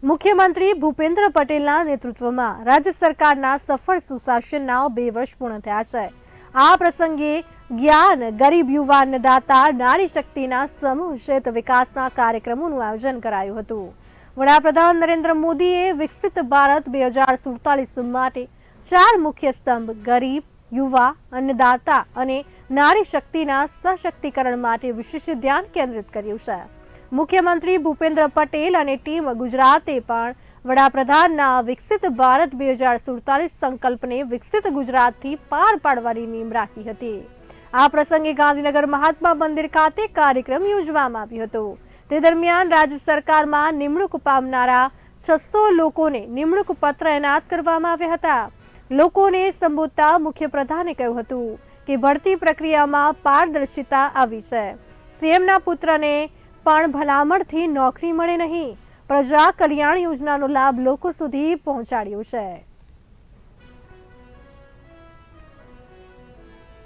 મુખ્યમંત્રી ભૂપેન્દ્ર પટેલના નેતૃત્વમાં રાજ્ય સરકારના સફળ સુશાસનના 2 વર્ષ પૂર્ણ થયા છે। આ પ્રસંગે જ્ઞાન, ગરીબ યુવા અન્નદાતા, નારી શક્તિના સમૂહશેત વિકાસના કાર્યક્રમોનું આયોજન કરાયું હતું। વડાપ્રધાન નરેન્દ્ર મોદીએ વિકસિત ભારત 2047 માટે 4 મુખ્ય સ્તંભ ગરીબ, યુવા, અન્નદાતા અને નારી શક્તિના સશક્તિકરણ માટે વિશેષ ધ્યાન કેન્દ્રિત કર્યું છે। મુખ્યમંત્રી ભૂપેન્દ્ર પટેલ અને ટીમ ગુજરાતે પણ વડાપ્રધાનના વિકસિત ભારત 2047 સંકલ્પને વિકસિત ગુજરાતથી પાર પાડવાની નેમ રાખી હતી। આ પ્રસંગે ગાંધીનગર મહાત્મા મંદિર ખાતે કાર્યક્રમ યોજવામાં આવ્યો હતો। તે દરમિયાન રાજ્ય સરકારમાં નિમણૂક પામનારા 600 લોકોને નિમણૂક પત્ર એનાયત કરવામાં આવ્યા હતા। લોકોને સંબોધતા મુખ્યપ્રધાને કહ્યું હતું કે ભરતી પ્રક્રિયામાં પારદર્શિતા આવી છે। સીએમના પુત્રને પણ ભલામણથી નોકરી મળે નહીં, પ્રજા કલ્યાણ યોજનાનો લાભ લોકો સુધી પહોંચાડ્યો છે।